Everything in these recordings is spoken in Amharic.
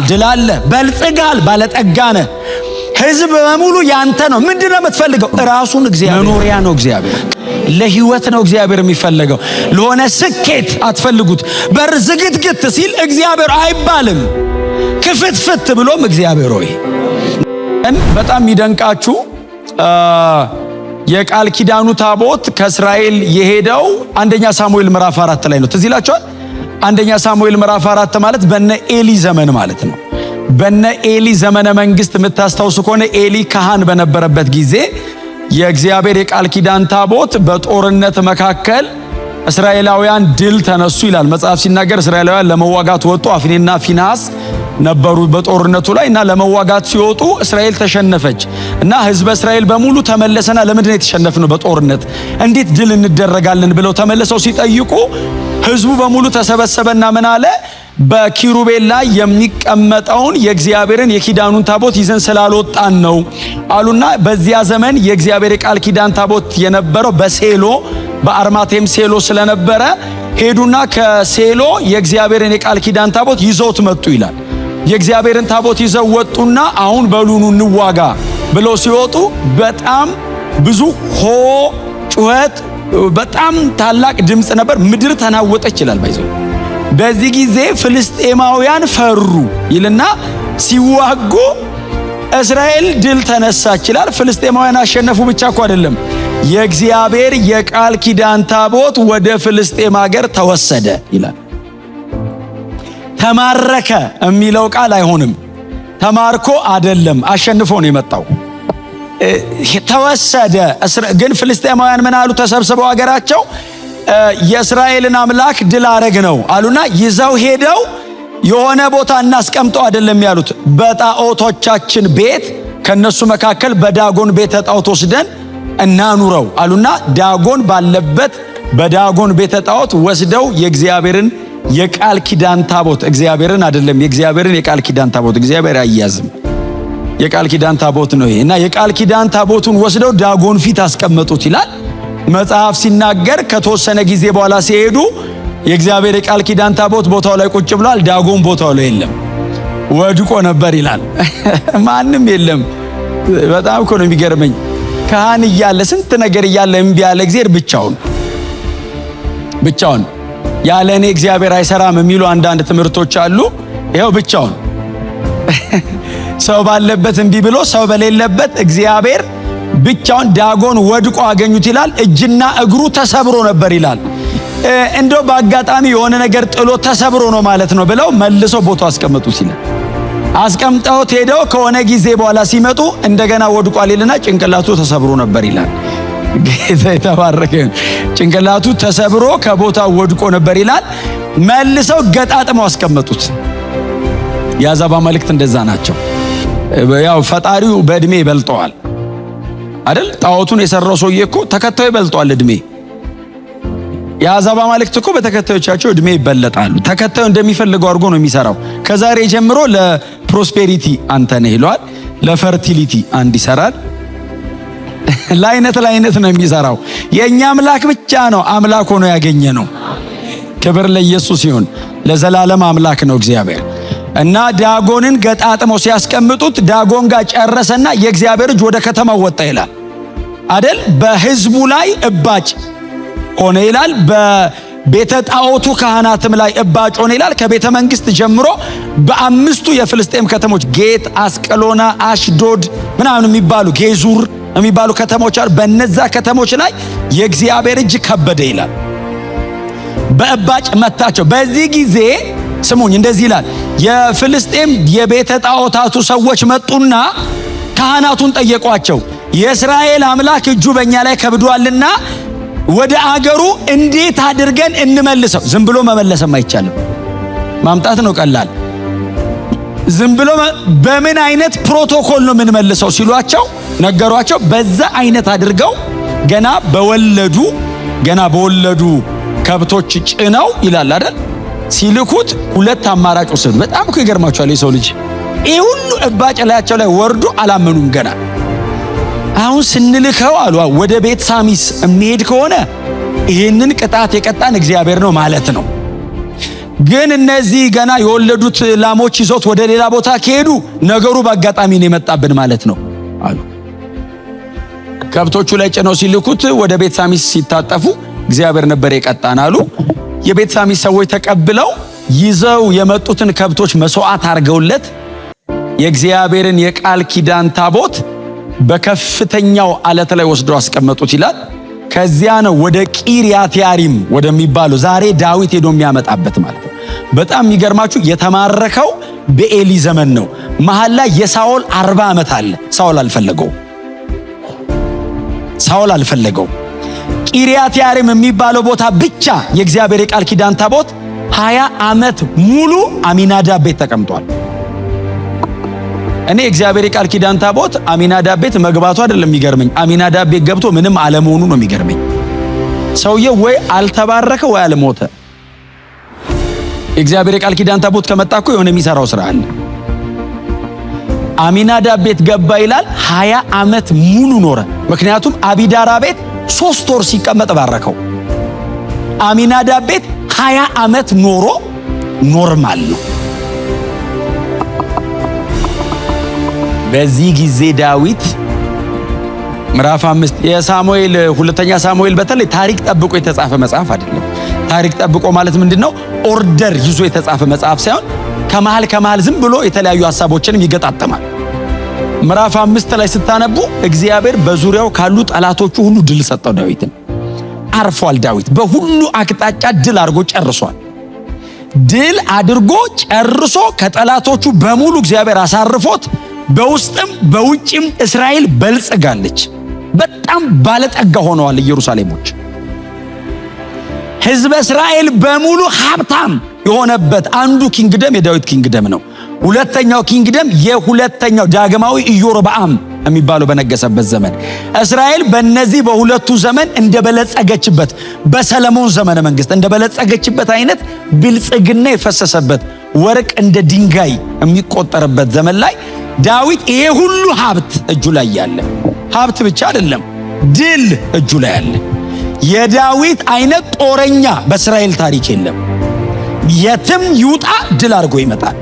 ድላለ በልጽጋል ባለጠጋነ ህዝብ በሙሉ ያንተ ነው። ምንድነው የምትፈልገው? ራሱን እግዚአብሔር መኖሪያ ነው። እግዚአብሔር ለህይወት ነው እግዚአብሔር የሚፈልገው። ለሆነ ስኬት አትፈልጉት። በር ዝግትግት ሲል እግዚአብሔር አይባልም። ክፍትፍት ብሎም እግዚአብሔር ሆይ በጣም ይደንቃችሁ የቃል ኪዳኑ ታቦት ከእስራኤል የሄደው አንደኛ ሳሙኤል ምዕራፍ 4 ላይ ነው። ትዝ ይላችኋል። አንደኛ ሳሙኤል ምዕራፍ 4 ማለት በነ ኤሊ ዘመን ማለት ነው። በነ ኤሊ ዘመነ መንግስት የምታስታውሱ ከሆነ ኤሊ ካህን በነበረበት ጊዜ የእግዚአብሔር የቃል ኪዳን ታቦት በጦርነት መካከል እስራኤላውያን ድል ተነሱ ይላል መጽሐፍ ሲናገር። እስራኤላውያን ለመዋጋት ወጡ። አፍኒና ፊናስ ነበሩ በጦርነቱ ላይ እና ለመዋጋት ሲወጡ እስራኤል ተሸነፈች እና ህዝበ እስራኤል በሙሉ ተመለሰና ለምንድን ነው የተሸነፍነው በጦርነት እንዴት ድል እንደረጋለን ብለው ተመለሰው ሲጠይቁ ህዝቡ በሙሉ ተሰበሰበና ምን አለ? በኪሩቤል ላይ የሚቀመጠውን የእግዚአብሔርን የኪዳኑን ታቦት ይዘን ስላልወጣን ነው አሉና በዚያ ዘመን የእግዚአብሔር የቃል ኪዳን ታቦት የነበረው በሴሎ በአርማቴም ሴሎ ስለነበረ ሄዱና ከሴሎ የእግዚአብሔርን የቃል ኪዳን ታቦት ይዘውት መጡ ይላል። የእግዚአብሔርን ታቦት ይዘው ወጡና አሁን በሉኑ እንዋጋ ብለው ሲወጡ በጣም ብዙ ጩኸት፣ በጣም ታላቅ ድምጽ ነበር። ምድር ተናወጠች ይላል ባይዘው። በዚህ ጊዜ ፍልስጤማውያን ፈሩ ይልና ሲዋጉ እስራኤል ድል ተነሳች ይላል። ፍልስጤማውያን አሸነፉ ብቻ እኮ አይደለም፣ የእግዚአብሔር የቃል ኪዳን ታቦት ወደ ፍልስጤም ሀገር ተወሰደ ይላል። ተማረከ የሚለው ቃል አይሆንም። ተማርኮ አይደለም፣ አሸንፎ ነው የመጣው። ተወሰደ። ግን ፍልስጤማውያን ምን አሉ? ተሰብስበው ሀገራቸው የእስራኤልን አምላክ ድል አረግ ነው አሉና ይዘው ሄደው የሆነ ቦታ እናስቀምጠው አይደለም ያሉት፣ በጣዖቶቻችን ቤት ከነሱ መካከል በዳጎን ቤተ ጣዖት ወስደን እናኑረው አሉና ዳጎን ባለበት በዳጎን ቤተ ጣዖት ወስደው የእግዚአብሔርን የቃል ኪዳን ታቦት እግዚአብሔርን አይደለም የእግዚአብሔርን የቃል ኪዳን ታቦት እግዚአብሔር አያዝም የቃል ኪዳን ታቦት ነው ይሄ እና የቃል ኪዳን ታቦቱን ወስደው ዳጎን ፊት አስቀመጡት ይላል መጽሐፍ ሲናገር። ከተወሰነ ጊዜ በኋላ ሲሄዱ የእግዚአብሔር የቃል ኪዳን ታቦት ቦታው ላይ ቁጭ ብሏል፣ ዳጎን ቦታው ላይ የለም፣ ወድቆ ነበር ይላል። ማንም የለም። በጣም እኮ ነው የሚገርመኝ። ካህን እያለ ስንት ነገር እያለ እምቢ ያለ እግዚአብሔር ብቻውን ያለ እኔ እግዚአብሔር አይሰራም የሚሉ አንዳንድ ትምህርቶች አሉ። ይኸው ብቻውን ሰው ባለበት እምቢ ብሎ ሰው በሌለበት እግዚአብሔር ብቻውን ዳጎን ወድቆ አገኙት ይላል። እጅና እግሩ ተሰብሮ ነበር ይላል። እንደው በአጋጣሚ የሆነ ነገር ጥሎ ተሰብሮ ነው ማለት ነው ብለው መልሰው ቦታው አስቀመጡት ይላል። አስቀምጠውት ሄደው ከሆነ ጊዜ በኋላ ሲመጡ እንደገና ወድቋል ይልና ጭንቅላቱ ተሰብሮ ነበር ይላል። ጌታ የተባረከ። ጭንቅላቱ ተሰብሮ ከቦታው ወድቆ ነበር ይላል። መልሰው ገጣጥመው አስቀመጡት። የአሕዛብ አማልክት እንደዛ ናቸው። ያው ፈጣሪው በእድሜ ይበልጠዋል አይደል? ጣዖቱን የሰራው ሰውዬ እኮ ተከታዩ ይበልጠዋል እድሜ። የአሕዛብ አማልክት እኮ በተከታዮቻቸው እድሜ ይበለጣሉ። ተከታዩ እንደሚፈልገው አድርጎ ነው የሚሰራው። ከዛሬ ጀምሮ ለፕሮስፔሪቲ አንተ ነህ ይለዋል፣ ለፈርቲሊቲ አንድ ይሰራል። ለአይነት ነው የሚሰራው። የእኛ አምላክ ብቻ ነው አምላክ ሆኖ ያገኘ ነው። ክብር ለኢየሱስ ይሁን። ለዘላለም አምላክ ነው እግዚአብሔር። እና ዳጎንን ገጣጥመው ሲያስቀምጡት ዳጎን ጋር ጨረሰና የእግዚአብሔር እጅ ወደ ከተማው ወጣ ይላል አይደል? በህዝቡ ላይ እባጭ ሆነ ይላል። በቤተ ጣዖቱ ካህናትም ላይ እባጭ ሆነ ይላል። ከቤተ መንግስት ጀምሮ በአምስቱ የፍልስጤም ከተሞች ጌት፣ አስቀሎና፣ አሽዶድ ምናምን የሚባሉ ጌዙር የሚባሉ ከተሞች አሉ። በነዛ ከተሞች ላይ የእግዚአብሔር እጅ ከበደ ይላል። በእባጭ መታቸው። በዚህ ጊዜ ስሙኝ እንደዚህ ይላል። የፍልስጤም የቤተ ጣዖታቱ ሰዎች መጡና ካህናቱን ጠየቋቸው። የእስራኤል አምላክ እጁ በእኛ ላይ ከብዷልና ወደ አገሩ እንዴት አድርገን እንመልሰው? ዝም ብሎ መመለስም አይቻልም። ማምጣት ነው ቀላል። ዝም ብሎ በምን አይነት ፕሮቶኮል ነው የምንመልሰው ሲሏቸው ነገሯቸው። በዛ አይነት አድርገው ገና በወለዱ ከብቶች ጭነው ይላል አይደል ሲልኩት ሁለት አማራጭ ወሰዱ። በጣም እኮ ይገርማቸዋል የሰው ልጅ። ይሄ ሁሉ እባጭ ላያቸው ላይ ወርዶ አላመኑም ገና። አሁን ስንልከው አሉ ወደ ቤት ሳሚስ የሚሄድ ከሆነ ይህንን ቅጣት የቀጣን እግዚአብሔር ነው ማለት ነው። ግን እነዚህ ገና የወለዱት ላሞች ይዞት ወደ ሌላ ቦታ ከሄዱ ነገሩ በአጋጣሚ ነው የመጣብን ማለት ነው አሉ። ከብቶቹ ላይ ጭነው ሲልኩት ወደ ቤት ሳሚስ ሲታጠፉ እግዚአብሔር ነበር የቀጣን አሉ። የቤት ሳሚስ ሰዎች ተቀብለው ይዘው የመጡትን ከብቶች መስዋዕት አድርገውለት የእግዚአብሔርን የቃል ኪዳን ታቦት በከፍተኛው አለት ላይ ወስደው አስቀመጡት ይላል። ከዚያ ነው ወደ ቂርያትያሪም ወደሚባለው ዛሬ ዳዊት ሄዶ የሚያመጣበት ማለት ነው። በጣም የሚገርማችሁ የተማረከው በኤሊ ዘመን ነው። መሃል ላይ የሳኦል 40 ዓመት አለ። ሳኦል አልፈለገው። ቂርያትያሪም የሚባለው ቦታ ብቻ የእግዚአብሔር የቃል ኪዳን ታቦት 20 ዓመት ሙሉ አሚናዳብ ቤት ተቀምጧል። እኔ እግዚአብሔር የቃል ኪዳን ታቦት አሚናዳብ ቤት መግባቱ አይደለም የሚገርመኝ፣ አሚናዳብ ቤት ገብቶ ምንም አለመሆኑ ነው የሚገርመኝ። ሰውየው ወይ አልተባረከ ወይ አልሞተ። እግዚአብሔር የቃል ኪዳን ታቦት ከመጣ እኮ የሆነ የሚሰራው ስራ አለ። አሚናዳብ ቤት ገባ ይላል። 20 ዓመት ሙሉ ኖረ። ምክንያቱም አቢዳራ ቤት 3 ወር ሲቀመጥ ባረከው። አሚናዳብ ቤት 20 ዓመት ኖሮ ኖርማል ነው። በዚህ ጊዜ ዳዊት ምዕራፍ 5 የሳሙኤል ሁለተኛ ሳሙኤል በተለይ ታሪክ ጠብቆ የተጻፈ መጽሐፍ አይደለም። ታሪክ ጠብቆ ማለት ምንድነው? ኦርደር ይዞ የተጻፈ መጽሐፍ ሳይሆን ከመሃል ዝም ብሎ የተለያዩ ሐሳቦችንም ይገጣጠማል። ምዕራፍ 5 ላይ ስታነቡ እግዚአብሔር በዙሪያው ካሉ ጠላቶቹ ሁሉ ድል ሰጠው። ዳዊትን አርፏል። ዳዊት በሁሉ አቅጣጫ ድል አድርጎ ጨርሷል። ድል አድርጎ ጨርሶ ከጠላቶቹ በሙሉ እግዚአብሔር አሳርፎት በውስጥም በውጭም እስራኤል በልጽጋለች። በጣም ባለጠጋ ሆነዋል ኢየሩሳሌሞች። ሕዝበ እስራኤል በሙሉ ሀብታም የሆነበት አንዱ ኪንግደም የዳዊት ኪንግደም ነው። ሁለተኛው ኪንግደም የሁለተኛው ዳግማዊ ኢዮርብዓም የሚባለው በነገሰበት ዘመን እስራኤል በእነዚህ በሁለቱ ዘመን እንደበለጸገችበት በሰለሞን ዘመነ መንግስት እንደበለጸገችበት አይነት ብልጽግና የፈሰሰበት ወርቅ እንደ ድንጋይ የሚቆጠርበት ዘመን ላይ ዳዊት ይሄ ሁሉ ሀብት እጁ ላይ ያለ፣ ሀብት ብቻ አይደለም ድል እጁ ላይ ያለ። የዳዊት አይነት ጦረኛ በእስራኤል ታሪክ የለም። የትም ይውጣ ድል አድርጎ ይመጣል።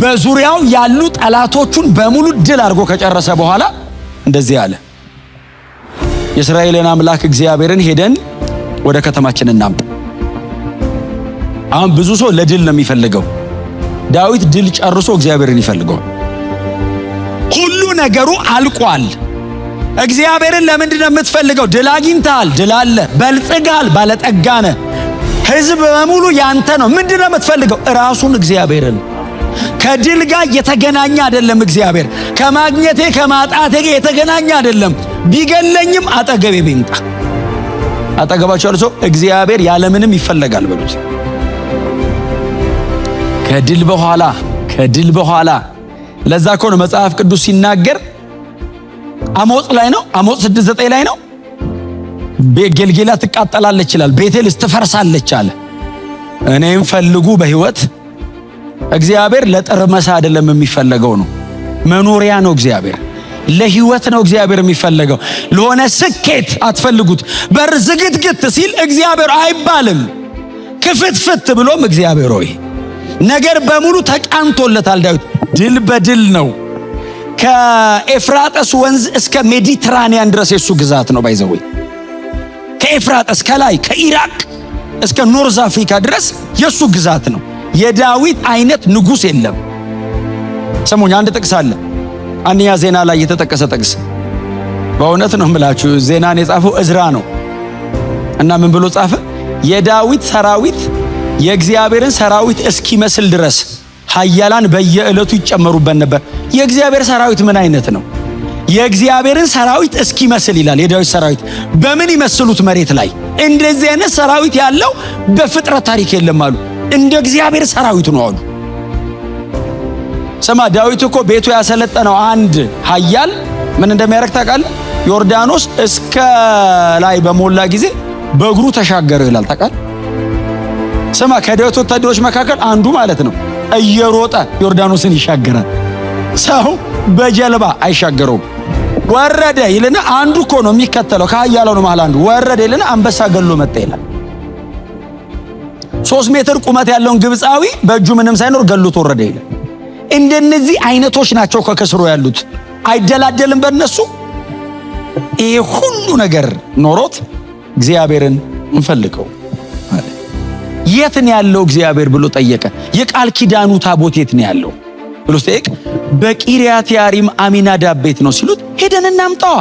በዙሪያው ያሉ ጠላቶቹን በሙሉ ድል አድርጎ ከጨረሰ በኋላ እንደዚህ አለ፣ የእስራኤልን አምላክ እግዚአብሔርን ሄደን ወደ ከተማችን እናምጣ። አሁን ብዙ ሰው ለድል ነው የሚፈልገው። ዳዊት ድል ጨርሶ እግዚአብሔርን ይፈልገዋል። ሁሉ ነገሩ አልቋል። እግዚአብሔርን ለምንድን ነው የምትፈልገው? ድል አግኝተሃል፣ ድል አለ፣ በልጽጋል፣ ባለጠጋነ፣ ሕዝብ በሙሉ ያንተ ነው። ምንድን ነው የምትፈልገው? ራሱን እግዚአብሔርን። ከድል ጋር የተገናኘ አይደለም። እግዚአብሔር ከማግኘቴ ከማጣቴ ጋር የተገናኘ አይደለም። ቢገለኝም አጠገቤ ቢምጣ። አጠገባቸው ያለው ሰው እግዚአብሔር ያለምንም ይፈለጋል በሉት። ከድል በኋላ ለዛ እኮ ነው መጽሐፍ ቅዱስ ሲናገር አሞጽ ላይ ነው፣ አሞጽ 6:9 ላይ ነው። ጌልጌላ ትቃጠላለች ይላል፣ ቤቴልስ ትፈርሳለች አለ። እኔም ፈልጉ በህይወት እግዚአብሔር ለጥርመሳ አይደለም የሚፈለገው ነው፣ መኖሪያ ነው። እግዚአብሔር ለህይወት ነው እግዚአብሔር የሚፈለገው። ለሆነ ስኬት አትፈልጉት። በር ዝግትግት ሲል እግዚአብሔር አይባልም። ክፍትፍት ብሎም እግዚአብሔር ሆይ ነገር በሙሉ ተቃንቶለታል። ዳዊት ድል በድል ነው። ከኤፍራጥስ ወንዝ እስከ ሜዲትራኒያን ድረስ የሱ ግዛት ነው። ባይዘው ከኤፍራጥስ ከላይ ከኢራቅ እስከ ኖርዝ አፍሪካ ድረስ የሱ ግዛት ነው። የዳዊት አይነት ንጉስ የለም። ሰሞኛ አንድ ጥቅስ አለ፣ አንደኛ ዜና ላይ የተጠቀሰ ጥቅስ። በእውነት ነው የምላችሁ፣ ዜናን የጻፈው እዝራ ነው እና ምን ብሎ ጻፈ? የዳዊት ሰራዊት የእግዚአብሔርን ሰራዊት እስኪመስል ድረስ ኃያላን በየዕለቱ ይጨመሩበት ነበር። የእግዚአብሔር ሰራዊት ምን አይነት ነው? የእግዚአብሔርን ሰራዊት እስኪመስል ይላል። የዳዊት ሰራዊት በምን ይመስሉት? መሬት ላይ እንደዚህ አይነት ሰራዊት ያለው በፍጥረት ታሪክ የለም አሉ። እንደ እግዚአብሔር ሰራዊት ነው አሉ። ስማ፣ ዳዊት እኮ ቤቱ ያሰለጠነው አንድ ኃያል ምን እንደሚያደርግ ታውቃለህ? ዮርዳኖስ እስከ ላይ በሞላ ጊዜ በእግሩ ተሻገረ ይላል። ታውቃለህ? ስማ፣ ከዳዊት ወታደሮች መካከል አንዱ ማለት ነው እየሮጠ ዮርዳኖስን ይሻገራል። ሰው በጀልባ አይሻገረውም። ወረደ ይልና አንዱ እኮ ነው የሚከተለው፣ ከኃያላኑ መሃል አንዱ ወረደ ይልና አንበሳ ገሎ መጣ ይላል። 3 ሜትር ቁመት ያለውን ግብፃዊ በእጁ ምንም ሳይኖር ገሎት ወረደ ይላል። እንደነዚህ አይነቶች ናቸው ከከስሮ ያሉት። አይደላደልም በእነሱ። ይሄ ሁሉ ነገር ኖሮት እግዚአብሔርን እንፈልገው አለ። የት ነው ያለው እግዚአብሔር ብሎ ጠየቀ። የቃል ኪዳኑ ታቦት የት ነው ያለው ብሎ ጠየቀ። በቂርያት ያሪም አሚናዳብ ቤት ነው ሲሉት ሄደን እናምጣዋ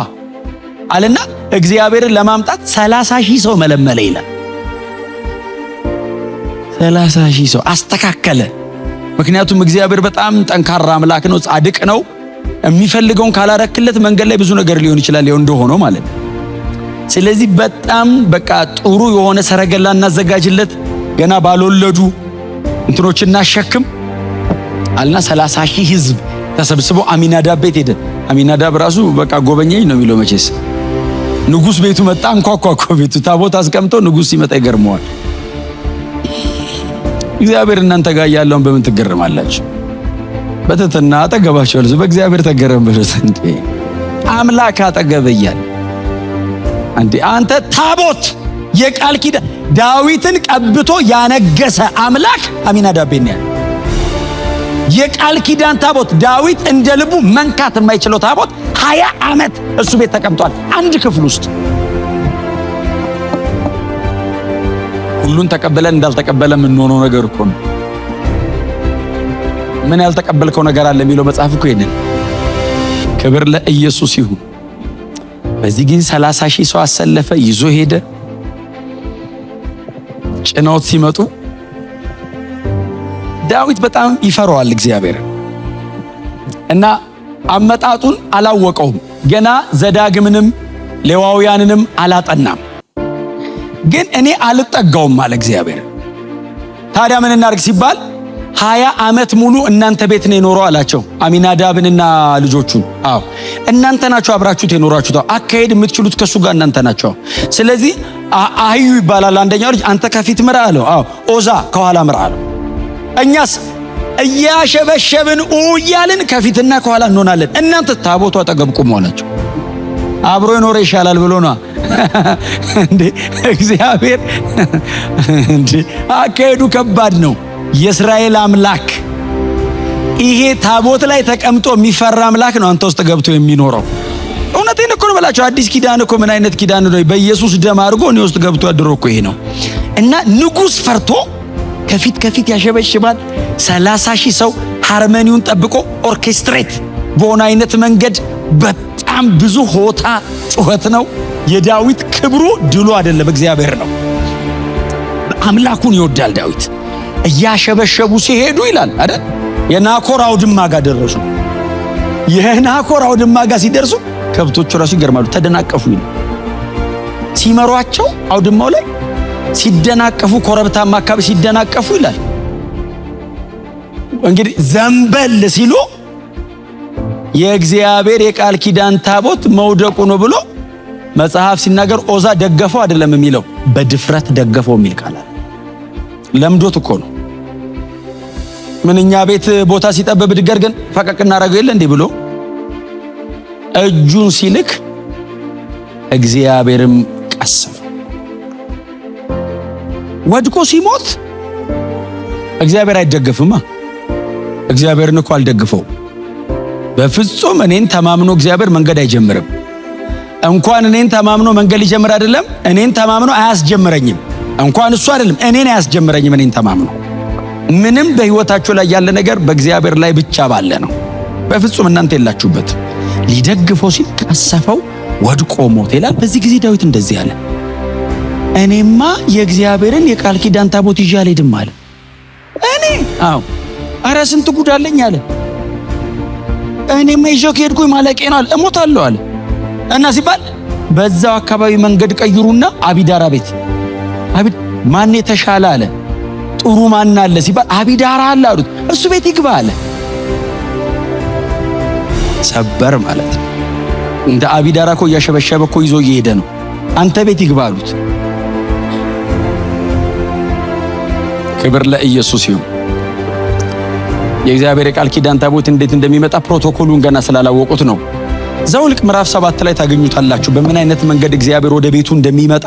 አለና እግዚአብሔርን ለማምጣት 30,000 ሰው መለመለ ይላል። 30,000 ሰው አስተካከለ። ምክንያቱም እግዚአብሔር በጣም ጠንካራ አምላክ ነው፣ ጻድቅ ነው። የሚፈልገውን ካላረክለት መንገድ ላይ ብዙ ነገር ሊሆን ይችላል ይኸው እንደሆነው ማለት ነው። ስለዚህ በጣም በቃ ጥሩ የሆነ ሰረገላ እናዘጋጅለት፣ ገና ባልወለዱ እንትኖች እናሸክም አልና 30,000 ህዝብ ተሰብስቦ አሚናዳብ ቤት ሄደ። አሚናዳብ ራሱ በቃ ጎበኘኝ ነው የሚለው መቼስ። ንጉስ ቤቱ መጣ፣ አንኳኳ ቤቱ። ታቦት አስቀምጦ ንጉስ ሲመጣ ይገርመዋል። እግዚአብሔር እናንተ ጋር ያለውን በምን ትገረማላችሁ? በትህትና አጠገባችሁ ያሉ በእግዚአብሔር ተገረም ብሉት እንዴ። አምላክ አጠገበያል እንዴ። አንተ ታቦት የቃል ኪዳን ዳዊትን ቀብቶ ያነገሰ አምላክ አሚናዳብ ቤት ነው። የቃል ኪዳን ታቦት ዳዊት እንደ ልቡ መንካት የማይችለው ታቦት 20 ዓመት እሱ ቤት ተቀምጧል፣ አንድ ክፍል ውስጥ። ሁሉን ተቀበለን እንዳልተቀበለ ምን ሆኖ ነገር እኮ ነው። ምን ያልተቀበልከው ነገር አለ የሚለው መጽሐፍ እኮ ይሄንን። ክብር ለኢየሱስ ይሁን። በዚህ ጊዜ 30,000 ሰው አሰለፈ፣ ይዞ ሄደ። ጭነውት ሲመጡ ዳዊት በጣም ይፈራዋል እግዚአብሔር እና አመጣጡን አላወቀውም። ገና ዘዳግምንም ሌዋውያንንም አላጠናም። ግን እኔ አልጠጋውም አለ እግዚአብሔር። ታዲያ ምን እናርግ ሲባል 20 ዓመት ሙሉ እናንተ ቤት ነው የኖረው አላቸው፣ አሚናዳብንና ልጆቹን። አዎ እናንተ ናችሁ አብራችሁት የኖራችሁት። አካሄድ የምትችሉት ከሱ ጋር እናንተ ናችሁ። ስለዚህ አህዩ ይባላል አንደኛው ልጅ፣ አንተ ከፊት ምራ አለው። አዎ ኦዛ ከኋላ ምራ አለው። እኛስ እያሸበሸብን እያልን ከፊትና ከኋላ እንሆናለን። እናንተ ታቦቱ አጠገብ ቁሙ አላቸው። አብሮ የኖረ ይሻላል ብሎ ነው እንዴ እግዚአብሔር። እንዴ አካሄዱ ከባድ ነው። የእስራኤል አምላክ ይሄ ታቦት ላይ ተቀምጦ የሚፈራ አምላክ ነው አንተ ውስጥ ገብቶ የሚኖረው። እውነቴን እኮ ነው ብላችሁ። አዲስ ኪዳን እኮ ምን አይነት ኪዳን ነው? በኢየሱስ ደም አድርጎ እኔ ውስጥ ገብቶ ያድሮ እኮ ይሄ ነው። እና ንጉሥ ፈርቶ ከፊት ያሸበሽባል። 30,000 ሰው ሃርመኒውን ጠብቆ ኦርኬስትሬት በሆነ አይነት መንገድ በጣም ብዙ ሆታ ጩኸት ነው። የዳዊት ክብሩ ድሉ አይደለም እግዚአብሔር ነው። አምላኩን ይወዳል ዳዊት። እያሸበሸቡ ሲሄዱ ይላል አይደል? የናኮር አውድማ ጋር ደረሱ። የናኮር አውድማ ጋር ሲደርሱ ከብቶቹ ራሱ ይገርማሉ፣ ተደናቀፉ ይላል። ሲመሯቸው አውድማው ላይ ሲደናቀፉ፣ ኮረብታማ አካባቢ ሲደናቀፉ ይላል። እንግዲህ ዘንበል ሲሉ የእግዚአብሔር የቃል ኪዳን ታቦት መውደቁ ነው ብሎ መጽሐፍ ሲናገር ኦዛ ደገፈው አይደለም የሚለው፣ በድፍረት ደገፈው የሚል ቃል አለ። ለምዶት እኮ ነው። ምንኛ ቤት ቦታ ሲጠበብ ድገር ግን ፈቀቅ እናደርገው የለ እንዴ ብሎ እጁን ሲልክ እግዚአብሔርም ቀሰፈ። ወድቆ ሲሞት እግዚአብሔር አይደገፍማ። እግዚአብሔርን እኮ አልደግፈው በፍጹም። እኔን ተማምኖ እግዚአብሔር መንገድ አይጀምርም። እንኳን እኔን ተማምኖ መንገድ ሊጀምር አይደለም እኔን ተማምኖ አያስጀምረኝም። እንኳን እሱ አይደለም እኔን አያስጀምረኝም። እኔን ተማምኖ ምንም በህይወታችሁ ላይ ያለ ነገር በእግዚአብሔር ላይ ብቻ ባለ ነው። በፍጹም እናንተ የላችሁበት። ሊደግፈው ሲል ቀሰፈው፣ ወድቆ ሞት ይላል። በዚህ ጊዜ ዳዊት እንደዚህ አለ፣ እኔማ የእግዚአብሔርን የቃል ኪዳን ታቦት ይዤ አልሄድም አለ። እኔ ኧረ ስንት ጉድ አለኝ አለ። እኔማ ይዤው ከሄድኩኝ ማለቄ ነው አለ፣ እሞታለሁ አለ። እና ሲባል በዛው አካባቢ መንገድ ቀይሩና አቢዳራ ቤት ማን የተሻለ አለ፣ ጥሩ ማን አለ ሲባል አቢዳራ አለ አሉት። እሱ ቤት ይግባ አለ። ሰበር ማለት ነው። እንደ አቢዳራ እኮ እያሸበሸበ እኮ ይዞ እየሄደ ነው። አንተ ቤት ይግባ አሉት። ክብር ለኢየሱስ ይሁን። የእግዚአብሔር የቃል ኪዳን ታቦት እንዴት እንደሚመጣ ፕሮቶኮሉን ገና ስላላወቁት ነው። ዘኍልቍ ምዕራፍ 7 ላይ ታገኙታላችሁ በምን አይነት መንገድ እግዚአብሔር ወደ ቤቱ እንደሚመጣ።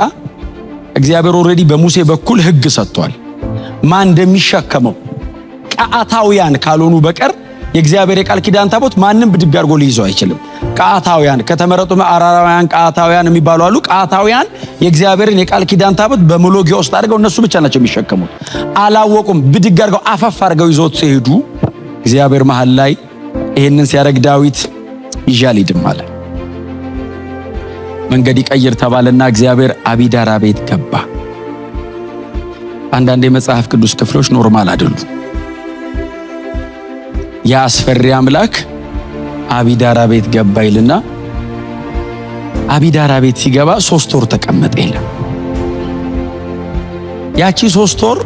እግዚአብሔር ኦልሬዲ በሙሴ በኩል ሕግ ሰጥቷል። ማን እንደሚሸከመው ቀዓታውያን ካልሆኑ በቀር የእግዚአብሔር የቃል ኪዳን ታቦት ማንም ብድግ አድርጎ ሊይዘው አይችልም። ቀዓታውያን ከተመረጡ አራራውያን ቀዓታውያን የሚባሉ አሉ። ቀዓታውያን የእግዚአብሔርን የቃል ኪዳን ታቦት በሞሎጊያ ውስጥ አድርገው እነሱ ብቻ ናቸው የሚሸከሙት። አላወቁም። ብድግ አድርገው አፈፍ አድርገው ይዞት ሲሄዱ እግዚአብሔር መሃል ላይ ይሄንን ሲያደርግ ዳዊት ይዤ አልሄድም አለ። መንገድ ይቀይር ተባለና እግዚአብሔር አቢዳራ ቤት ገባ። አንዳንድ የመጽሐፍ ቅዱስ ክፍሎች ኖርማል አይደሉም። ያ አስፈሪ አምላክ አቢዳራ ቤት ገባ ይልና አቢዳራ ቤት ሲገባ 3 ወር ተቀመጠ ይላል። ያቺ 3 ወር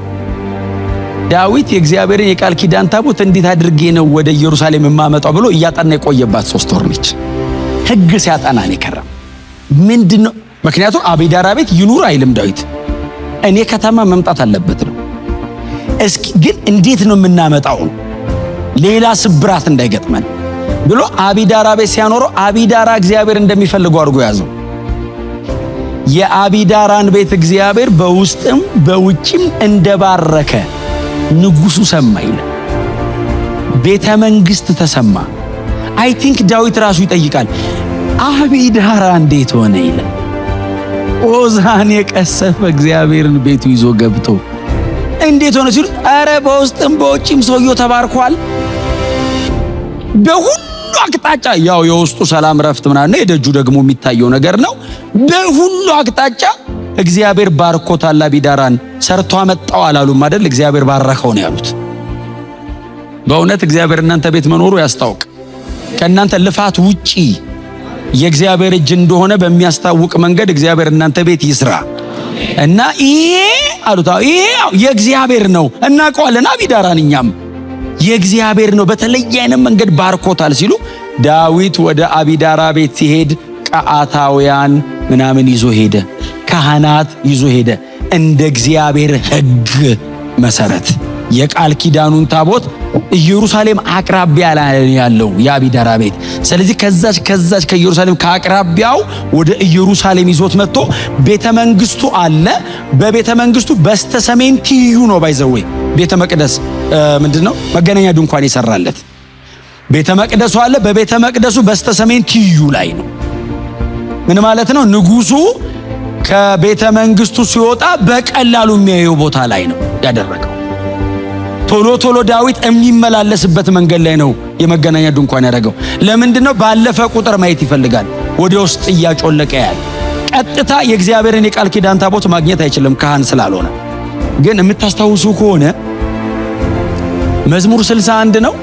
ዳዊት የእግዚአብሔርን የቃል ኪዳን ታቦት እንዴት አድርጌ ነው ወደ ኢየሩሳሌም የማመጣው ብሎ እያጠና የቆየባት 3 ወር ነች። ሕግ ሲያጠና ነው የከረም። ምንድነው ምክንያቱም አቢዳራ ቤት ይኑር አይልም ዳዊት። እኔ ከተማ መምጣት አለበት ነው። እስኪ ግን እንዴት ነው የምናመጣው ሌላ ስብራት እንዳይገጥመን ብሎ አቢዳራ ቤት ሲያኖረው አቢዳራ እግዚአብሔር እንደሚፈልገው አድርጎ ያዘው። የአቢዳራን ቤት እግዚአብሔር በውስጥም በውጭም እንደባረከ ንጉሱ ሰማ ይላል። ቤተ መንግስት ተሰማ። አይ ቲንክ ዳዊት ራሱ ይጠይቃል አቢዳራ እንዴት ሆነ ይላል። ኦዛን የቀሰፈ እግዚአብሔርን ቤቱ ይዞ ገብቶ እንዴት ሆነ ሲሉ አረ በውስጥም በውጭም ሰውየው ተባርኳል። በሁሉ አቅጣጫ ያው የውስጡ ሰላም ረፍት ምናምን ነው፣ የደጁ ደግሞ የሚታየው ነገር ነው። በሁሉ አቅጣጫ እግዚአብሔር ባርኮታል። አቢዳራን ሰርቶ አመጣው አላሉም አይደል? እግዚአብሔር ባረከው ነው ያሉት። በእውነት እግዚአብሔር እናንተ ቤት መኖሩ ያስታውቅ። ከእናንተ ልፋት ውጪ የእግዚአብሔር እጅ እንደሆነ በሚያስታውቅ መንገድ እግዚአብሔር እናንተ ቤት ይስራ እና ይሄ አሉታ ይሄ የእግዚአብሔር ነው እናውቀዋለን። አቢዳራን እኛም የእግዚአብሔር ነው በተለየ አይነት መንገድ ባርኮታል ሲሉ ዳዊት ወደ አቢዳራ ቤት ሲሄድ ቀዓታውያን ምናምን ይዞ ሄደ፣ ካህናት ይዞ ሄደ። እንደ እግዚአብሔር ሕግ መሰረት የቃል ኪዳኑን ታቦት ኢየሩሳሌም አቅራቢያ ላይ ያለው የአቢዳራ ቤት። ስለዚህ ከዛች ከኢየሩሳሌም ከአቅራቢያው ወደ ኢየሩሳሌም ይዞት መጥቶ ቤተ መንግስቱ አለ። በቤተ መንግስቱ በስተሰሜን ትይዩ ነው ባይዘዌ ቤተ መቅደስ ምንድነው መገናኛ ድንኳን ይሰራለት ቤተ መቅደሱ አለ። በቤተ መቅደሱ በስተሰሜን ትይዩ ላይ ነው። ምን ማለት ነው? ንጉሱ ከቤተ መንግስቱ ሲወጣ በቀላሉ የሚያየው ቦታ ላይ ነው ያደረገው። ቶሎ ቶሎ ዳዊት የሚመላለስበት መንገድ ላይ ነው የመገናኛ ድንኳን ያደረገው። ለምንድነው? ባለፈ ቁጥር ማየት ይፈልጋል። ወደ ውስጥ እያጮለቀ ያለ ቀጥታ የእግዚአብሔርን የቃል ኪዳን ታቦት ማግኘት አይችልም ካህን ስላልሆነ። ግን የምታስታውሱ ከሆነ መዝሙር 61 ነው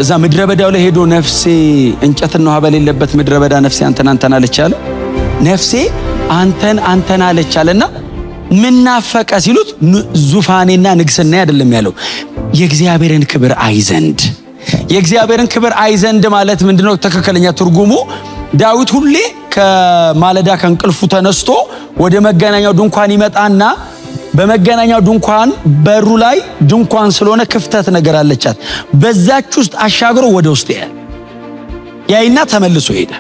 እዛ ምድረ በዳው ላይ ሄዶ ነፍሴ እንጨትና ውሃ በሌለበት ምድረ በዳ ነፍሴ አንተን አለች አለ። ነፍሴ አንተን አለች አለና ምን ናፈቀ ሲሉት ዙፋኔና ንግስና አይደለም ያለው የእግዚአብሔርን ክብር አይዘንድ። የእግዚአብሔርን ክብር አይዘንድ ማለት ምንድነው? ትክክለኛ ትርጉሙ ዳዊት ሁሌ ከማለዳ ከእንቅልፉ ተነስቶ ወደ መገናኛው ድንኳን ይመጣና በመገናኛው ድንኳን በሩ ላይ ድንኳን ስለሆነ ክፍተት ነገር አለቻት። በዛች ውስጥ አሻግሮ ወደ ውስጥ ያይና ተመልሶ ሄደ።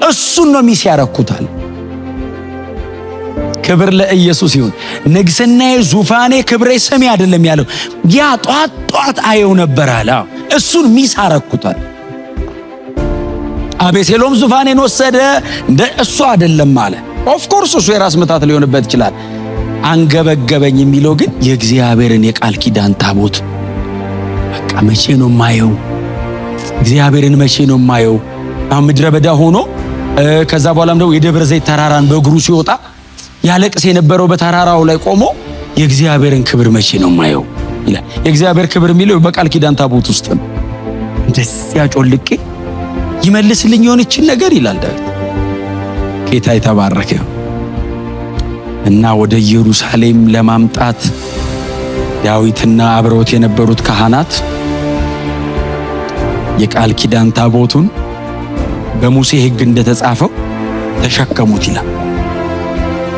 እሱን ነው ሚስ ያረኩታል። ክብር ለኢየሱስ ይሁን። ንግስናዬ፣ ዙፋኔ፣ ክብሬ፣ ስሜ አይደለም ያለው ያ ጧት አየው ነበር አለ። እሱን ሚስ አረኩታል። አቤሴሎም ዙፋኔን ወሰደ እንደ እሱ አይደለም አለ። ኦፍ ኮርስ እሱ የራስ ምታት ሊሆንበት ይችላል። አንገበገበኝ የሚለው ግን የእግዚአብሔርን የቃል ኪዳን ታቦት በቃ መቼ ነው ማየው? እግዚአብሔርን መቼ ነው ማየው? አሁን ምድረ በዳ ሆኖ ከዛ በኋላም ደግሞ የደብረ ዘይት ተራራን በእግሩ ሲወጣ ያለቅስ የነበረው በተራራው ላይ ቆሞ የእግዚአብሔርን ክብር መቼ ነው ማየው ይላል። የእግዚአብሔር ክብር የሚለው በቃል ኪዳን ታቦት ውስጥ ነው። እንደዚያ ጮልቄ ይመልስልኝ የሆነችን ነገር ይላል ዳዊት። ጌታ የተባረከ እና ወደ ኢየሩሳሌም ለማምጣት ዳዊትና አብረውት የነበሩት ካህናት የቃል ኪዳን ታቦቱን በሙሴ ሕግ እንደተጻፈው ተሸከሙት ይላል።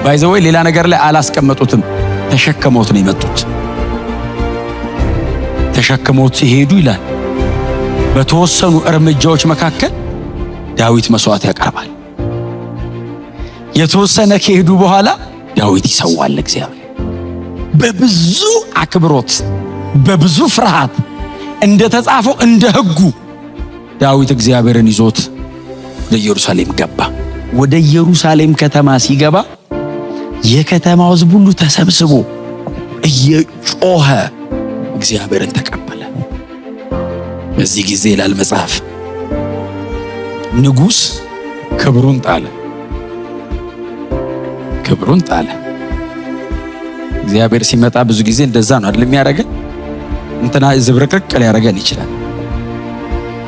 ባይዘው ሌላ ነገር ላይ አላስቀመጡትም። ተሸከሙት ነው የመጡት። ተሸከሙት ሲሄዱ ይላል በተወሰኑ እርምጃዎች መካከል ዳዊት መስዋዕት ያቀርባል። የተወሰነ ከሄዱ በኋላ ዳዊት ይሰዋል እግዚአብሔር። በብዙ አክብሮት በብዙ ፍርሃት እንደተጻፈው እንደ ሕጉ ዳዊት እግዚአብሔርን ይዞት ወደ ኢየሩሳሌም ገባ። ወደ ኢየሩሳሌም ከተማ ሲገባ የከተማው ሕዝብ ሁሉ ተሰብስቦ እየጮኸ እግዚአብሔርን ተቀበለ። በዚህ ጊዜ ይላል መጽሐፍ ንጉሥ ክብሩን ጣለ። ክብሩን ጣለ። እግዚአብሔር ሲመጣ ብዙ ጊዜ እንደዛ ነው አይደል የሚያደርገን? እንትና ዝብርቅርቅ ሊያደርገን ይችላል።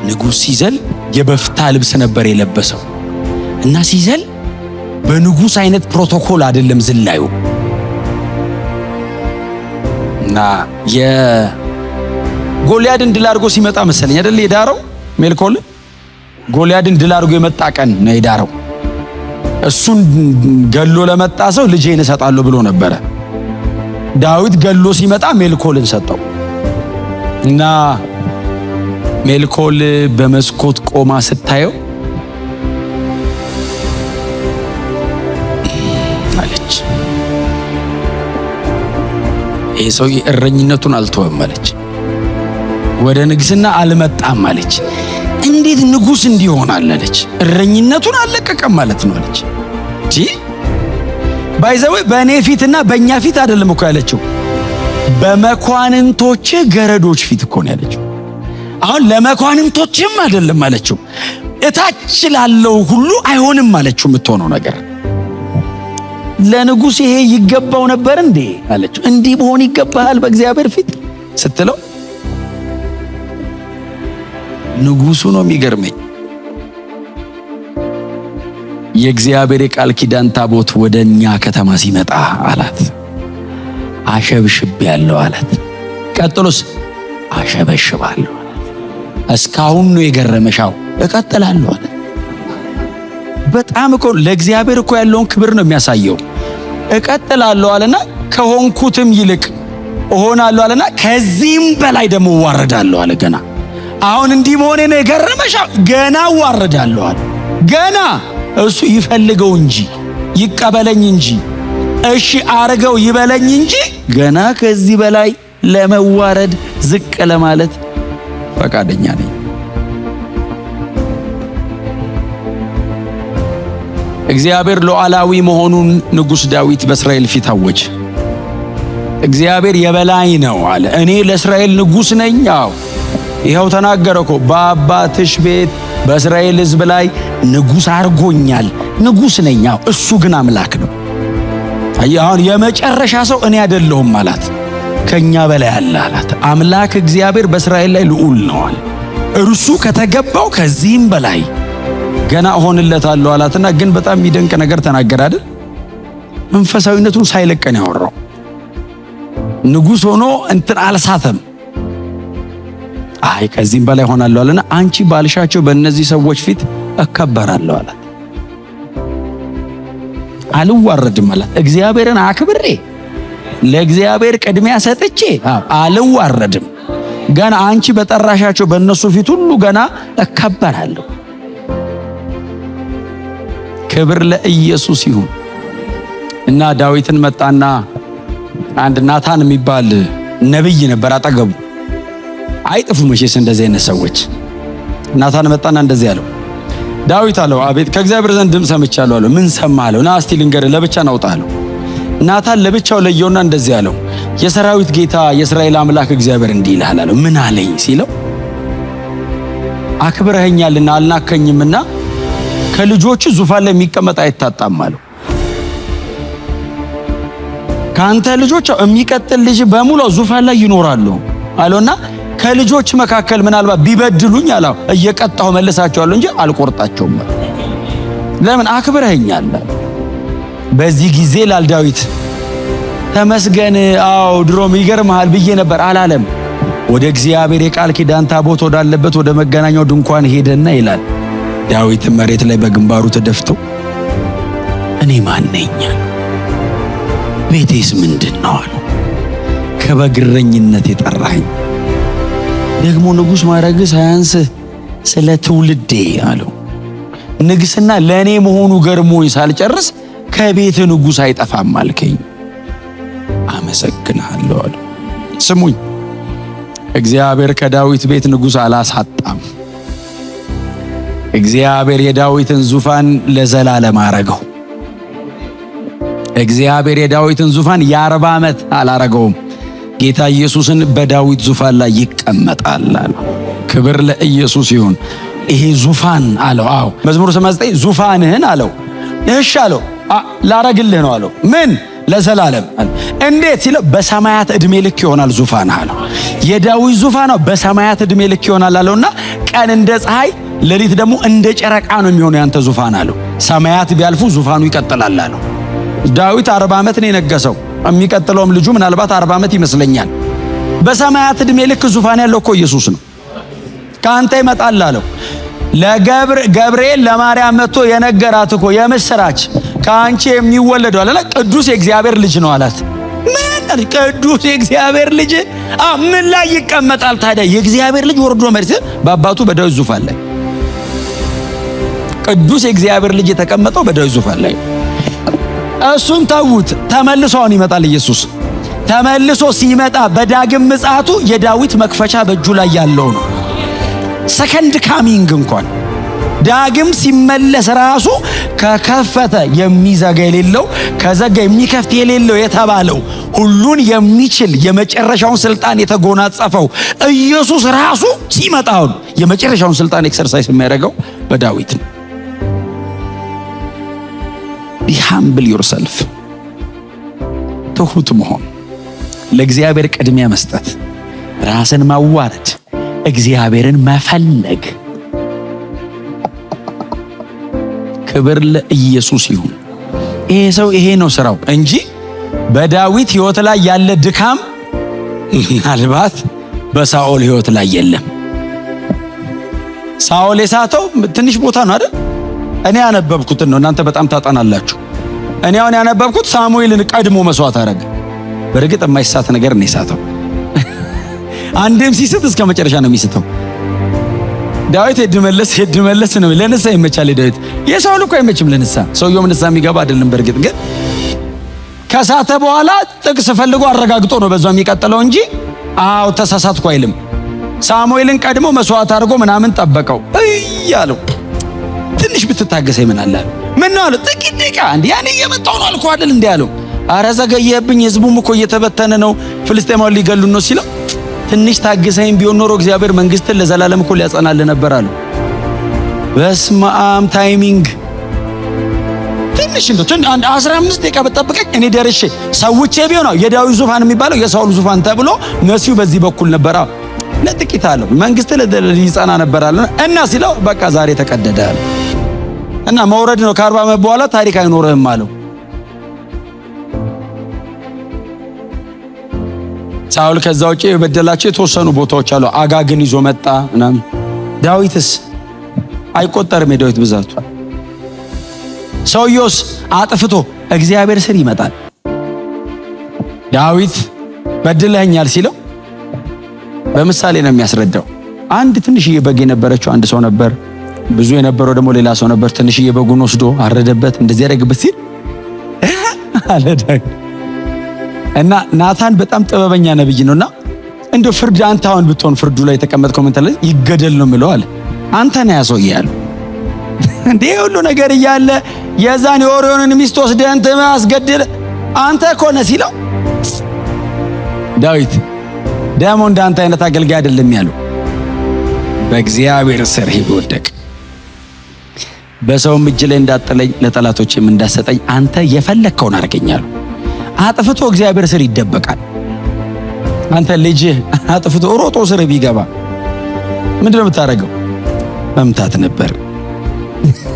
ንጉሥ ሲዘል የበፍታ ልብስ ነበር የለበሰው እና ሲዘል በንጉሥ አይነት ፕሮቶኮል አይደለም ዝላዩ እና የጎልያድን ድል አድርጎ ሲመጣ መሰለኝ አይደል የዳረው ሜልኮል ጎልያድን ድል አድርጎ የመጣ ቀን ነው የዳረው። እሱን ገሎ ለመጣ ሰው ልጄን እሰጣለሁ ብሎ ነበረ። ዳዊት ገሎ ሲመጣ ሜልኮልን ሰጠው እና ሜልኮል በመስኮት ቆማ ስታየው አለች፣ ይህ ሰው እረኝነቱን አልተወም አለች፣ ወደ ንግስና አልመጣም አለች። እንዴት ንጉሥ እንዲሆናል አለች፣ እረኝነቱን አልለቀቀም ማለት ነው አለች። ባይዘው በእኔ ፊትና በእኛ ፊት አይደለም እኮ ያለችው፣ በመኳንንቶች ገረዶች ፊት እኮ ነው ያለችው። አሁን ለመኳንንቶችም አይደለም አለችው፣ እታች ላለው ሁሉ አይሆንም አለችው። የምትሆነው ነገር ለንጉሥ ይሄ ይገባው ነበር እንዴ አለችው። እንዲህ መሆን ይገባሃል በእግዚአብሔር ፊት ስትለው ንጉሡ ነው የሚገርመኝ። የእግዚአብሔር የቃል ኪዳን ታቦት ወደኛ ከተማ ሲመጣ አላት አሸብሽብ ያለው አላት። ቀጥሎስ አሸበሽባለሁ አላት። እስካሁን ነው የገረመሻው? እቀጥላለሁ አላት። በጣም እኮ ለእግዚአብሔር እኮ ያለውን ክብር ነው የሚያሳየው። እቀጥላለሁ አለና ከሆንኩትም ይልቅ እሆናለሁ አለና ከዚህም በላይ ደግሞ እዋረዳለሁ አለ። ገና አሁን እንዲህ መሆኔ ነው የገረመሻው? ገና እዋረዳለሁ አለ። ገና እሱ ይፈልገው እንጂ ይቀበለኝ እንጂ እሺ አርገው ይበለኝ እንጂ ገና ከዚህ በላይ ለመዋረድ ዝቅ ለማለት ፈቃደኛ ነኝ። እግዚአብሔር ሉዓላዊ መሆኑን ንጉሥ ዳዊት በእስራኤል ፊት አወጀ። እግዚአብሔር የበላይ ነው አለ። እኔ ለእስራኤል ንጉሥ ነኝ። አዎ ይኸው ተናገረ እኮ በአባትሽ ቤት በእስራኤል ሕዝብ ላይ ንጉሥ አርጎኛል። ንጉሥ ነኝ። አዎ እሱ ግን አምላክ ነው። አሁን የመጨረሻ ሰው እኔ አይደለሁም አላት። ከኛ በላይ አለ አላት። አምላክ እግዚአብሔር በእስራኤል ላይ ልዑል ነው አለ። እርሱ ከተገባው ከዚህም በላይ ገና እሆንለታለሁ አላትና ግን በጣም የሚደንቅ ነገር ተናገረ አይደል? መንፈሳዊነቱን ሳይለቀን ያወራው ንጉሥ ሆኖ እንትን አልሳተም። አይ ከዚህም በላይ ሆናለሁ አለና አንቺ ባልሻቸው በእነዚህ ሰዎች ፊት እከበራለሁ አላት። አልዋረድም አላት። እግዚአብሔርን አክብሬ ለእግዚአብሔር ቅድሚያ ሰጥቼ አልዋረድም። ገና አንቺ በጠራሻቸው በእነሱ ፊት ሁሉ ገና እከበራለሁ። ክብር ለኢየሱስ ይሁን። እና ዳዊትን መጣና አንድ ናታን የሚባል ነብይ ነበር አጠገቡ። አይጥፉ መቼስ እንደዚህ አይነት ሰዎች። ናታን መጣና እንደዚህ አለው፣ ዳዊት አለው፣ አቤት ከእግዚአብሔር ዘንድ ድምፅ ሰምቻለሁ አለው። ምን ሰማህ አለው። ና እስቲ ልንገርህ፣ ለብቻ ናውጣ አለው። ናታን ለብቻው ለየውና እንደዚህ አለው፣ የሰራዊት ጌታ የእስራኤል አምላክ እግዚአብሔር እንዲህ ይልሃል አለው። ምን አለኝ ሲለው፣ አክብረኸኛልና አልናከኝምና ከልጆች ዙፋን ላይ የሚቀመጥ አይታጣም አለው። ካንተ ልጆች የሚቀጥል ልጅ በሙሉ ዙፋን ላይ ይኖራሉ አለውና ከልጆች መካከል ምናልባት ቢበድሉኝ አለው እየቀጣሁ መልሳቸዋለሁ እንጂ አልቆርጣቸውም። ለምን? አክብረኸኛል። በዚህ ጊዜ ላል ዳዊት ተመስገን፣ አዎ ድሮም ይገርምሃል ብዬ ነበር አላለም። ወደ እግዚአብሔር የቃል ኪዳን ታቦት ወዳለበት ወደ መገናኛው ድንኳን ሄደና ይላል ዳዊት መሬት ላይ በግንባሩ ተደፍቶ እኔ ማን ነኝ? ቤቴስ ምንድን ነው አለው። ከበግረኝነት የጠራኸኝ ደግሞ ንጉሥ ማድረግ ሳያንስህ ስለ ትውልዴ አለው። ንግስና ለእኔ መሆኑ ገርሞኝ ሳልጨርስ ከቤት ንጉሥ አይጠፋም አልከኝ። አመሰግናለሁ አለ። ስሙኝ፣ እግዚአብሔር ከዳዊት ቤት ንጉሥ አላሳጣም። እግዚአብሔር የዳዊትን ዙፋን ለዘላለም አረገው። እግዚአብሔር የዳዊትን ዙፋን የ40 ዓመት አላረገውም። ጌታ ኢየሱስን በዳዊት ዙፋን ላይ ይቀመጣል አለ። ክብር ለኢየሱስ ይሁን። ይሄ ዙፋን አለው። አዎ መዝሙር 89 ዙፋንህን አለው። እሺ አለው። ላረግልህ ነው አለው። ምን? ለዘላለም። እንዴት ሲለው በሰማያት ዕድሜ ልክ ይሆናል ዙፋን አለው። የዳዊት ዙፋን በሰማያት ዕድሜ ልክ ይሆናል አለውና ቀን እንደ ፀሐይ ሌሊት ደግሞ እንደ ጨረቃ ነው የሚሆነው ያንተ ዙፋን አለው። ሰማያት ቢያልፉ ዙፋኑ ይቀጥላል አለው። ዳዊት 40 ዓመት ነው የነገሰው። የሚቀጥለውም ልጁ ምናልባት 40 ዓመት ይመስለኛል። በሰማያት ዕድሜ ልክ ዙፋን ያለው እኮ ኢየሱስ ነው። ካንተ ይመጣል አለው። ገብርኤል ለማርያም መጥቶ የነገራት እኮ የምስራች ካንቺ የሚወለደው አለ ቅዱስ የእግዚአብሔር ልጅ ነው አላት። ምን? ቅዱስ የእግዚአብሔር ልጅ ምን ላይ ይቀመጣል ታዲያ? የእግዚአብሔር ልጅ ወርዶ መሬት በአባቱ በዳዊት ዙፋን ላይ ቅዱስ የእግዚአብሔር ልጅ የተቀመጠው በዳዊት ዙፋን ላይ። እሱን ተዉት። ተመልሶ አሁን ይመጣል ኢየሱስ። ተመልሶ ሲመጣ በዳግም ምጽአቱ የዳዊት መክፈቻ በእጁ ላይ ያለው ነው። ሰከንድ ካሚንግ እንኳን ዳግም ሲመለስ ራሱ ከከፈተ የሚዘጋ የሌለው ከዘጋ የሚከፍት የሌለው የተባለው ሁሉን የሚችል የመጨረሻውን ስልጣን የተጎናጸፈው ኢየሱስ ራሱ ሲመጣ አሁን የመጨረሻውን ስልጣን ኤክሰርሳይዝ የሚያደርገው በዳዊት ነው። Be humble yourself። ትሁት መሆን፣ ለእግዚአብሔር ቅድሚያ መስጠት፣ ራስን ማዋረድ፣ እግዚአብሔርን መፈለግ። ክብር ለኢየሱስ ይሁን። ይሄ ሰው ይሄ ነው ስራው እንጂ በዳዊት ሕይወት ላይ ያለ ድካም ምናልባት በሳኦል ሕይወት ላይ የለም። ሳኦል የሳተው ትንሽ ቦታ ነው አይደል? እኔ ያነበብኩትን ነው። እናንተ በጣም ታጣናላችሁ። እኔ አሁን ያነበብኩት ሳሙኤልን ቀድሞ መስዋዕት አረገ። በእርግጥ የማይሳት ነገር ነው የሳተው። አንድም ሲስት እስከ መጨረሻ ነው የሚስተው። ዳዊት ሄድ መለስ ነው። ለንሳ ይመቻል ዳዊት። የሳኦል እኮ አይመችም ለንሳ። ሰውየው ንሳ የሚገባ አይደለም። በእርግጥ ግን ከሳተ በኋላ ጥቅስ ፈልጎ አረጋግጦ ነው በዛው የሚቀጥለው እንጂ አው ተሳሳትኩ አይልም። ሳሙኤልን ቀድሞ መስዋዕት አድርጎ ምናምን ጠበቀው እያለው ትንሽ ብትታገሰ ይመናል። ምን ነው አለው። ጥቂት ደቂቃ እንዴ ያኔ እየመጣው ነው አልኩ አይደል እንዴ አለው። አረ ዘገየብኝ፣ ህዝቡም እኮ እየተበተነ ነው፣ ፍልስጤማውያን ሊገሉን ነው ሲለው ትንሽ ታገሰኝ ቢሆን ኖሮ እግዚአብሔር መንግስትን ለዘላለም እኮ ሊያጸናል ነበር አለው። በስመ አብ ታይሚንግ ትንሽ እንደው 15 ደቂቃ በጠብቀኝ እኔ ደርሼ ሰውቼ ቢሆን ነው የዳዊት ዙፋን የሚባለው የሳኦል ዙፋን ተብሎ ነሲው በዚህ በኩል ነበር። ለጥቂት አለው መንግስት ሊጸና ነበር አለ እና ሲለው በቃ ዛሬ ተቀደደ አለ እና መውረድ ነው። ከ40 ዓመት በኋላ ታሪክ አይኖርህም አለው። ሳኦል ከዛ ውጪ የበደላቸው የተወሰኑ ቦታዎች አሉ። አጋግን ይዞ መጣ ምናምን። ዳዊትስ አይቆጠርም የዳዊት ብዛቱ። ሰውየውስ አጥፍቶ እግዚአብሔር ስር ይመጣል። ዳዊት በድለኛል ሲለው በምሳሌ ነው የሚያስረዳው። አንድ ትንሽዬ በግ የነበረችው አንድ ሰው ነበር፣ ብዙ የነበረው ደግሞ ሌላ ሰው ነበር። ትንሽዬ በጉን ወስዶ አረደበት፣ እንደዚህ ያደርግበት ሲል አለ ዳዊት። እና ናታን በጣም ጥበበኛ ነብይ ነውና እንደው ፍርድ አንተ አሁን ብትሆን ፍርዱ ላይ የተቀመጥከው ምን ተለ ይገደል ነው የሚለው አለ። አንተ ነው ያሰው ይያሉ እንዴ ሁሉ ነገር እያለ የዛን የኦሪዮንን ሚስት ወስደህ አንተ ማስገደል አንተ ኮነ ሲለው ዳዊት ደሞ እንዳንተ አይነት አገልጋይ አይደለም ያለው። በእግዚአብሔር ስር ይወደቅ፣ በሰውም እጅ ላይ እንዳጥለኝ ለጠላቶቼም እንዳሰጠኝ አንተ የፈለከውን አድርገኛል። አጥፍቶ እግዚአብሔር ስር ይደበቃል። አንተ ልጅ አጥፍቶ ሮጦ ስር ቢገባ ምንድነው የምታረገው? መምታት ነበር።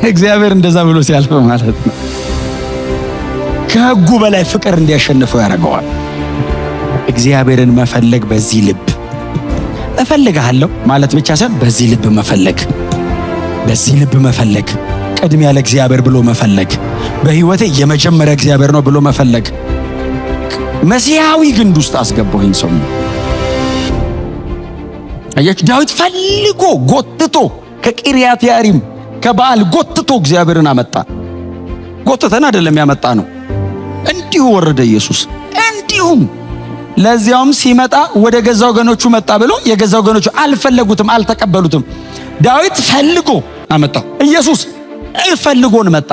እግዚአብሔር እንደዛ ብሎ ሲያልፍ ማለት ነው ከሕጉ በላይ ፍቅር እንዲያሸንፈው ያደርገዋል። እግዚአብሔርን መፈለግ በዚህ ልብ እፈልግሃለሁ ማለት ብቻ ሳይሆን በዚህ ልብ መፈለግ፣ በዚህ ልብ መፈለግ፣ ቅድሚያ ለእግዚአብሔር ብሎ መፈለግ፣ በህይወቴ የመጀመሪያ እግዚአብሔር ነው ብሎ መፈለግ። መሲያዊ ግንድ ውስጥ አስገባሁኝ ሰው አያችሁ። ዳዊት ፈልጎ ጎትቶ ከቂርያት ያሪም ከበዓል ጎትቶ እግዚአብሔርን አመጣ። ጎትተን አይደለም ያመጣ ነው፣ እንዲሁ ወረደ ኢየሱስ እንዲሁም ለዚያውም ሲመጣ ወደ ገዛ ወገኖቹ መጣ ብሎ የገዛ ወገኖቹ አልፈለጉትም፣ አልተቀበሉትም። ዳዊት ፈልጎ አመጣው። ኢየሱስ ፈልጎን መጣ።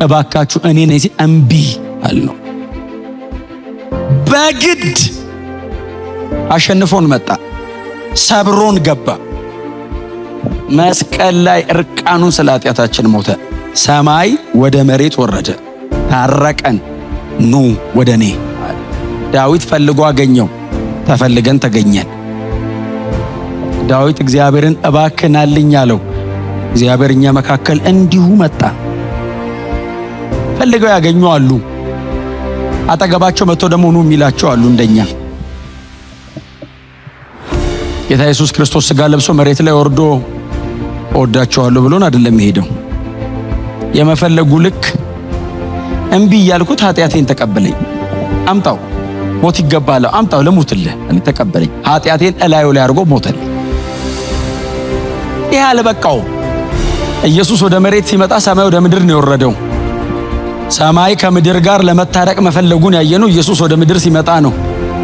እባካችሁ እኔ ነኝ ሲል እምቢ አልነው። በግድ አሸንፎን መጣ። ሰብሮን ገባ። መስቀል ላይ እርቃኑን ስለ ኃጢአታችን ሞተ። ሰማይ ወደ መሬት ወረደ። ታረቀን። ኑ ወደ እኔ። ዳዊት ፈልጎ አገኘው። ተፈልገን ተገኘን። ዳዊት እግዚአብሔርን እባክናልኝ አለው። እግዚአብሔር እኛ መካከል እንዲሁ መጣ። ፈልገው ያገኙ አሉ። አጠገባቸው መጥቶ ደግሞ ኑ የሚላቸው አሉ። እንደኛ ጌታ ኢየሱስ ክርስቶስ ሥጋ ለብሶ መሬት ላይ ወርዶ እወዳቸዋለሁ ብሎን አይደለም የሄደው። የመፈለጉ ልክ እምቢ እያልኩት ኃጢአቴን ተቀበለኝ። አምጣው፣ ሞት ይገባል፣ አምጣው ለሙትልህ እኔ ተቀበለኝ። ኃጢአቴን እላዩ ላይ አድርጎ ሞተልኝ። ይህ አልበቃው። ኢየሱስ ወደ መሬት ሲመጣ ሰማይ ወደ ምድር ነው የወረደው። ሰማይ ከምድር ጋር ለመታረቅ መፈለጉን ያየነው ኢየሱስ ወደ ምድር ሲመጣ ነው።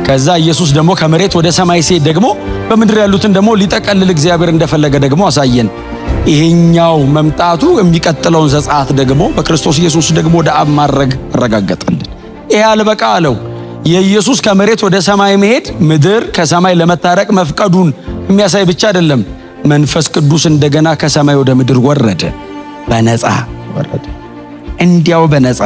ከዛ ኢየሱስ ደግሞ ከመሬት ወደ ሰማይ ሲሄድ ደግሞ በምድር ያሉትን ደግሞ ሊጠቀልል እግዚአብሔር እንደፈለገ ደግሞ አሳየን። ይሄኛው መምጣቱ የሚቀጥለውን ዘጸአት ደግሞ በክርስቶስ ኢየሱስ ደግሞ ወደ አብ ማድረግ አረጋገጠልን። ይሄ አልበቃ አለው። የኢየሱስ ከመሬት ወደ ሰማይ መሄድ ምድር ከሰማይ ለመታረቅ መፍቀዱን የሚያሳይ ብቻ አይደለም። መንፈስ ቅዱስ እንደገና ከሰማይ ወደ ምድር ወረደ። በነፃ ወረደ። እንዲያው በነፃ